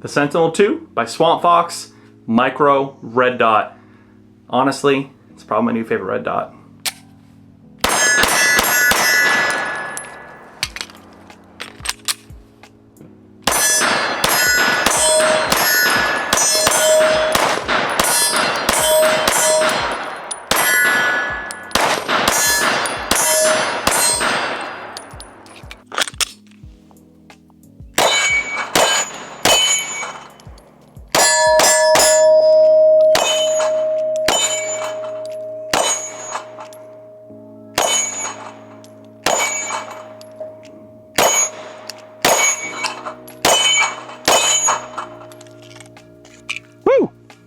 The Sentinel 2 by Swampfox Micro Red Dot. Honestly, it's probably my new favorite red dot.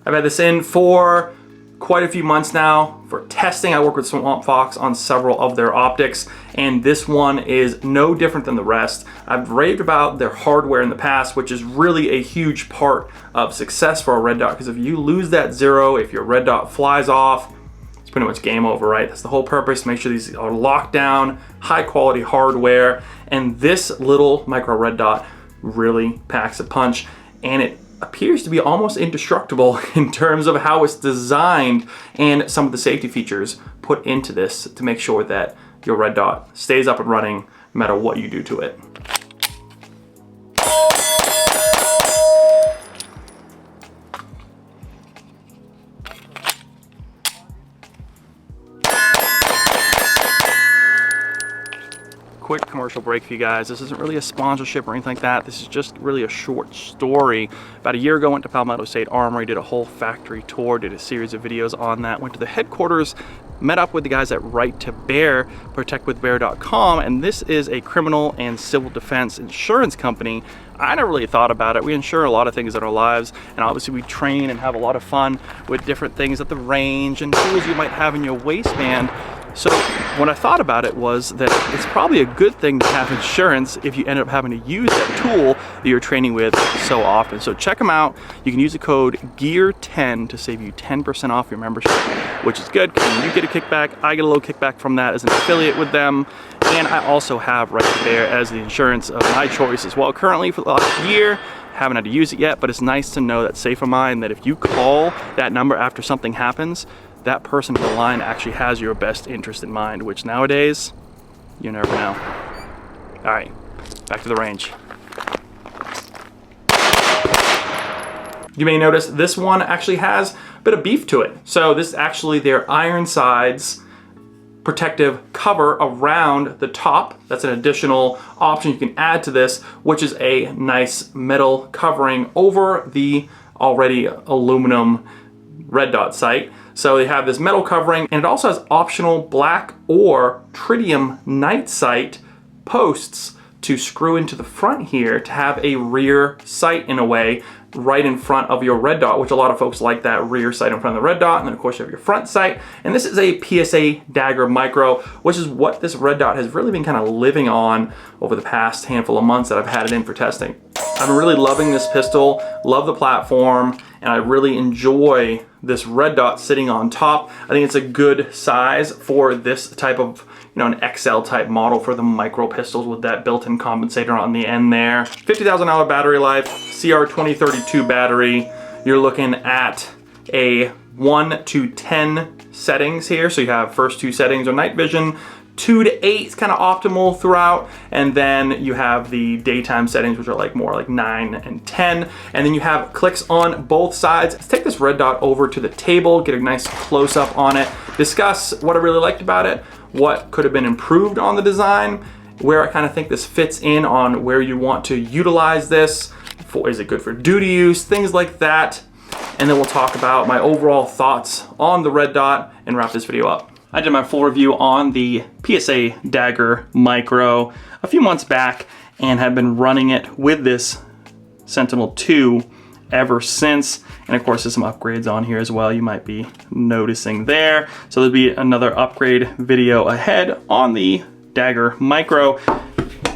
I've had this in for quite a few months now. For testing, I work with Swampfox on several of their optics, and this one is no different than the rest. I've raved about their hardware in the past, which is really a huge part of success for a red dot, because if you lose that zero, if your red dot flies off, it's pretty much game over, right? That's the whole purpose, make sure these are locked down, high quality hardware, and this little micro red dot really packs a punch, and it appears to be almost indestructible in terms of how it's designed and some of the safety features put into this to make sure that your red dot stays up and running no matter what you do to it. Quick commercial break for you guys. This isn't really a sponsorship or anything like that. This is just really a short story. About a year ago, went to Palmetto State Armory, did a whole factory tour, did a series of videos on that, went to the headquarters, met up with the guys at Right to Bear, protectwithbear.com, and this is a criminal and civil defense insurance company. I never really thought about it. We insure a lot of things in our lives, and obviously we train and have a lot of fun with different things at the range and tools you might have in your waistband. So what I thought about it was that it's probably a good thing to have insurance if you end up having to use that tool that you're training with so often. So check them out. You can use the code GEAR10 to save you 10% off your membership, which is good because you get a kickback. I get a little kickback from that as an affiliate with them. And I also have Right to Bear as the insurance of my choice as well. Currently for the last year, haven't had to use it yet, but it's nice to know that safe of mind that if you call that number after something happens, that person on the line actually has your best interest in mind, which nowadays, you never know. All right, back to the range. You may notice this one actually has a bit of beef to it. So this is actually their iron sides protective cover around the top. That's an additional option you can add to this, which is a nice metal covering over the already aluminum red dot sight. So they have this metal covering, and it also has optional black or tritium night sight posts to screw into the front here to have a rear sight in a way right in front of your red dot, which a lot of folks like that rear sight in front of the red dot. And then of course you have your front sight. And this is a PSA Dagger Micro, which is what this red dot has really been kind of living on over the past handful of months that I've had it in for testing. I'm really loving this pistol, love the platform, and I really enjoy this red dot sitting on top. I think it's a good size for this type of, an XL type model for the micro pistols with that built-in compensator on the end there. $50,000 battery life, CR2032 battery. You're looking at a 1 to 10 settings here. So you have first 2 settings are night vision, 2 to 8 is kind of optimal throughout, and then you have the daytime settings, which are more like 9 and 10, and then you have clicks on both sides. Let's take this red dot over to the table, get a nice close-up on it, discuss what I really liked about it, what could have been improved on the design, where I kind of think this fits in on where you want to utilize this, is it good for duty use, things like that, and then we'll talk about my overall thoughts on the red dot and wrap this video up. I did my full review on the PSA Dagger Micro a few months back and have been running it with this Sentinel 2 ever since. And of course there's some upgrades on here as well you might be noticing there. So there'll be another upgrade video ahead on the Dagger Micro.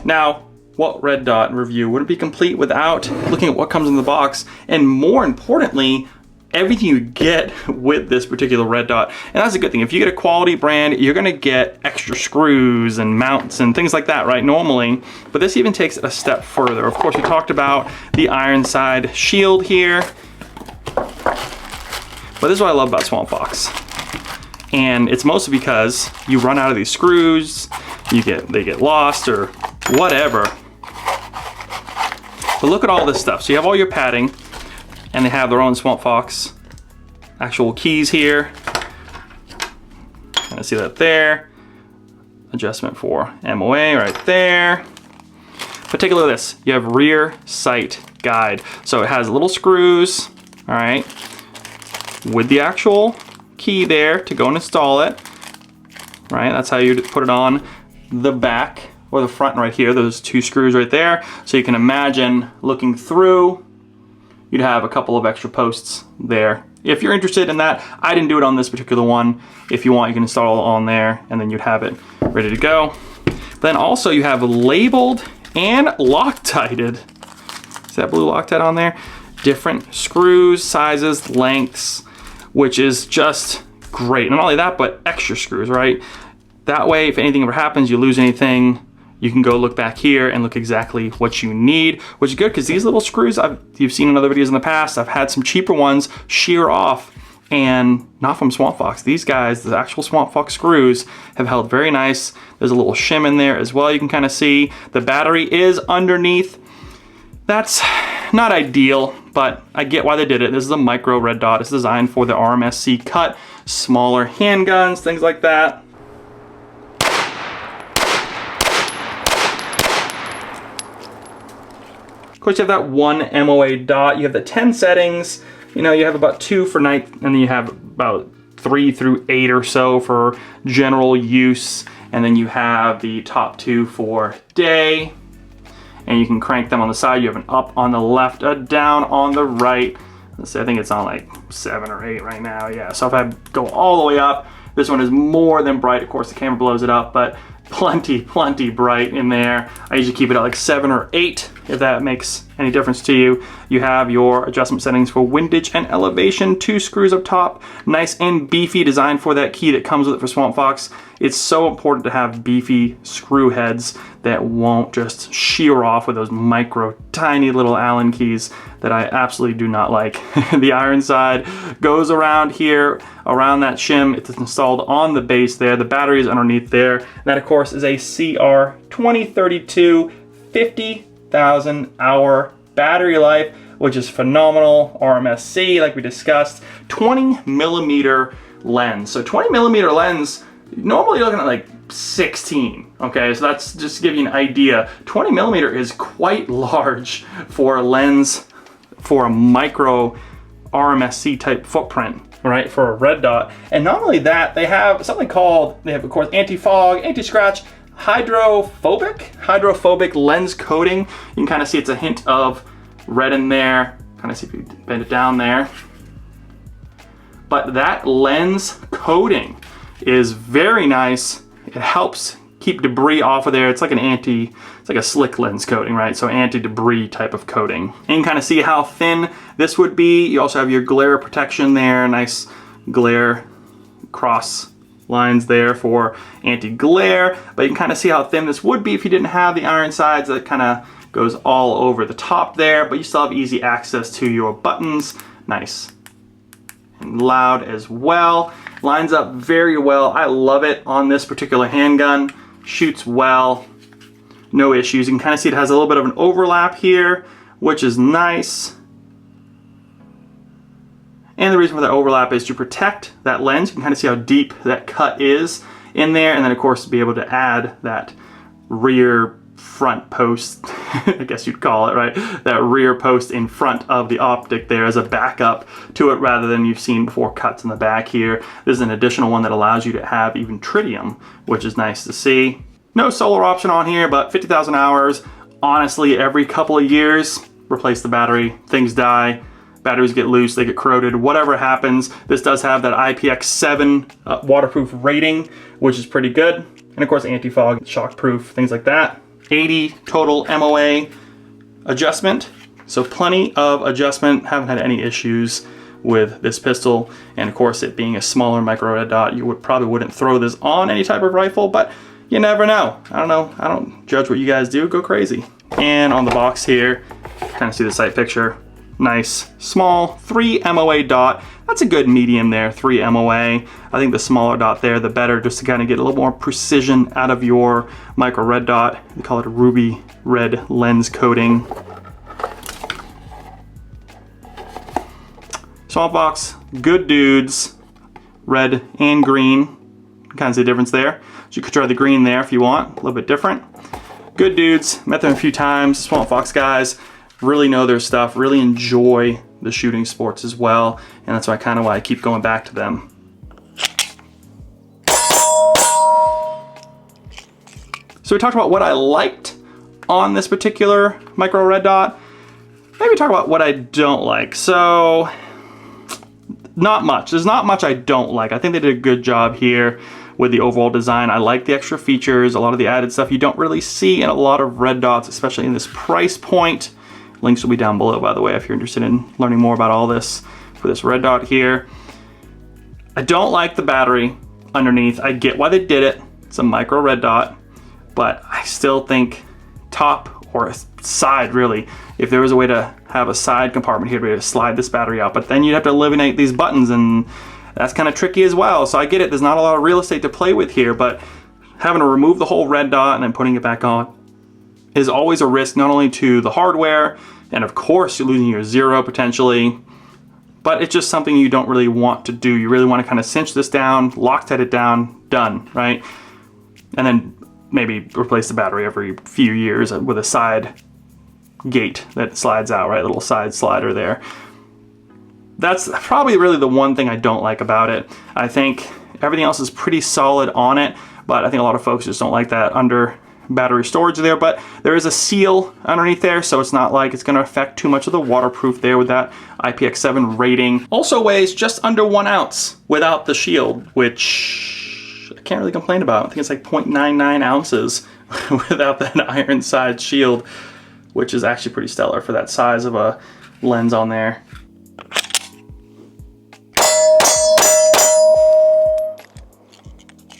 Now, what red dot review wouldn't be complete without looking at what comes in the box, and more importantly, everything you get with this particular red dot. And that's a good thing. If you get a quality brand, you're gonna get extra screws and mounts and things like that, right, normally. But this even takes it a step further. Of course, we talked about the iron side shield here. But this is what I love about Swampfox. And it's mostly because you run out of these screws, they get lost or whatever. But look at all this stuff. So you have all your padding, and they have their own Swampfox actual keys here. Kind of see that there. Adjustment for MOA right there. But take a look at this. You have rear sight guide. So it has little screws, all right, with the actual key there to go and install it, right? That's how you put it on the back or the front right here. Those two screws right there. So you can imagine looking through, you'd have a couple of extra posts there. If you're interested in that, I didn't do it on this particular one. If you want, you can install it on there and then you'd have it ready to go. Then also you have labeled and Loctited. Is that blue Loctite on there? Different screws, sizes, lengths, which is just great. Not only that, but extra screws, right? That way, if anything ever happens, you lose anything, you can go look back here and look exactly what you need, which is good because these little screws, you've seen in other videos in the past, I've had some cheaper ones shear off, and not from Swampfox. These guys, the actual Swampfox screws, have held very nice. There's a little shim in there as well, you can kind of see. The battery is underneath. That's not ideal, but I get why they did it. This is a micro red dot. It's designed for the RMSC cut, smaller handguns, things like that. Of course, you have that one MOA dot. You have the 10 settings. You know, you have about 2 for night, and then you have about 3 through 8 or so for general use. And then you have the top 2 for day. And you can crank them on the side. You have an up on the left, a down on the right. Let's see, I think it's on like 7 or 8 right now. Yeah, so if I go all the way up, this one is more than bright. Of course, the camera blows it up, but plenty bright in there. I usually keep it at like 7 or 8, if that makes any difference to you. You have your adjustment settings for windage and elevation, 2 screws up top, nice and beefy, designed for that key that comes with it for Swampfox. It's so important to have beefy screw heads that won't just shear off with those micro, tiny little Allen keys that I absolutely do not like. The iron side goes around here, around that shim. It's installed on the base there. The battery is underneath there. That, of course, is a CR2032 50,000 hour battery life, which is phenomenal. RMSC, like we discussed, 20mm lens. So 20mm lens, normally you're looking at like 16, okay? So that's just to give you an idea. 20mm is quite large for a lens for a micro RMSC type footprint, right, for a red dot. And not only that, they have something called, they have, of course, anti-fog, anti-scratch, hydrophobic lens coating. You can kind of see it's a hint of red in there. Kind of see if you bend it down there. But that lens coating is very nice. It helps keep debris off of there. It's like it's like a slick lens coating, right? So anti-debris type of coating. And you can kind of see how thin this would be. You also have your glare protection there, nice glare cross lines there for anti-glare, but you can kind of see how thin this would be if you didn't have the iron sides. That kind of goes all over the top there, but you still have easy access to your buttons. Nice and loud as well. Lines up very well. I love it on this particular handgun. Shoots well, no issues. You can kind of see it has a little bit of an overlap here, which is nice. And the reason for that overlap is to protect that lens. You can kind of see how deep that cut is in there. And then, of course, to be able to add that rear front post, I guess you'd call it, right? That rear post in front of the optic there as a backup to it, rather than you've seen before cuts in the back here. This is an additional one that allows you to have even tritium, which is nice to see. No solar option on here, but 50,000 hours. Honestly, every couple of years, replace the battery. Things die. Batteries get loose, they get corroded, whatever happens. This does have that IPX7 waterproof rating, which is pretty good. And of course, anti-fog, shockproof, things like that. 80 total MOA adjustment. So plenty of adjustment, haven't had any issues with this pistol. And of course, it being a smaller micro red dot, you probably wouldn't throw this on any type of rifle, but you never know. I don't know. I don't judge what you guys do. Go crazy. And on the box here, kind of see the sight picture. Nice, small 3 MOA dot. That's a good medium there, 3 MOA. I think the smaller dot there, the better, just to kind of get a little more precision out of your micro red dot. They call it a ruby red lens coating. Swampfox, good dudes, red and green. Kind of see the difference there. So you could try the green there if you want, a little bit different. Good dudes, met them a few times. Swampfox guys really know their stuff, really enjoy the shooting sports as well, and that's why I keep going back to them. So we talked about what I liked on this particular micro red dot. Maybe talk about what I don't like. So, not much. There's not much I don't like. I think they did a good job here with the overall design. I like the extra features, a lot of the added stuff you don't really see in a lot of red dots, especially in this price point. Links will be down below, by the way, if you're interested in learning more about all this for this red dot here. I don't like the battery underneath. I get why they did it. It's a micro red dot, but I still think top or a side, really, if there was a way to have a side compartment here to be able to slide this battery out, but then you'd have to eliminate these buttons, and that's kind of tricky as well. So I get it, there's not a lot of real estate to play with here, but having to remove the whole red dot and then putting it back on is always a risk, not only to the hardware, and of course you're losing your zero potentially, but it's just something you don't really want to do. You really want to kind of cinch this down, Loctite it down, done, right? And then maybe replace the battery every few years with a side gate that slides out, right? Little side slider there. That's probably really the one thing I don't like about it. I think everything else is pretty solid on it, but I think a lot of folks just don't like that under battery storage there, but there is a seal underneath there, so it's not like it's going to affect too much of the waterproof there with that IPX7 rating. Also weighs just under 1 ounce without the shield, which I can't really complain about. I think it's like 0.99 ounces without that iron side shield, which is actually pretty stellar for that size of a lens on there.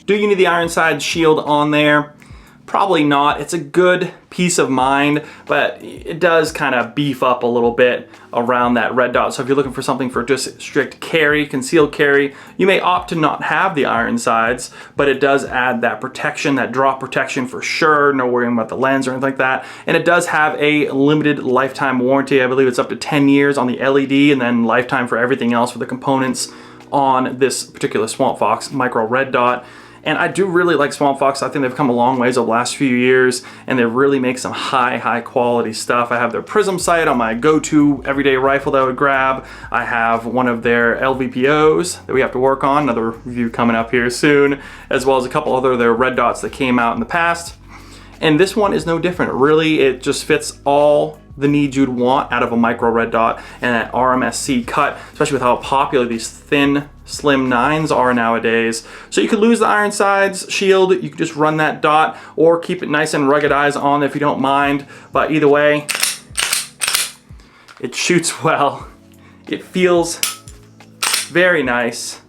Do you need the iron side shield on there? Probably not. It's a good peace of mind, but it does kind of beef up a little bit around that red dot. So if you're looking for something for just strict carry, concealed carry, you may opt to not have the iron sides, but it does add that protection, that drop protection for sure. No worrying about the lens or anything like that. And it does have a limited lifetime warranty. I believe it's up to 10 years on the LED, and then lifetime for everything else for the components on this particular Swampfox micro red dot. And I do really like Swampfox. I think they've come a long ways over the last few years, and they really make some high quality stuff. I have their Prism sight on my go-to everyday rifle that I would grab. I have one of their LVPOs that we have to work on, another review coming up here soon, as well as a couple other of their red dots that came out in the past. And this one is no different. Really, it just fits all the needs you'd want out of a micro red dot and that RMSC cut, especially with how popular these thin, slim 9s are nowadays. So you could lose the iron sides shield, you could just run that dot, or keep it nice and ruggedized on if you don't mind. But either way, it shoots well, it feels very nice,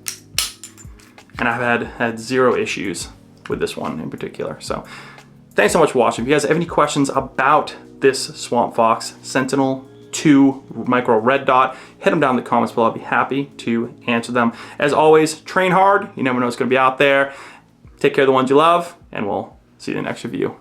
and I've had zero issues with this one in particular. So thanks so much for watching. If you guys have any questions about this Swampfox Sentinel 2 micro red dot, hit them down in the comments below. I'll be happy to answer them. As always, train hard. You never know what's going to be out there. Take care of the ones you love, and we'll see you in the next review.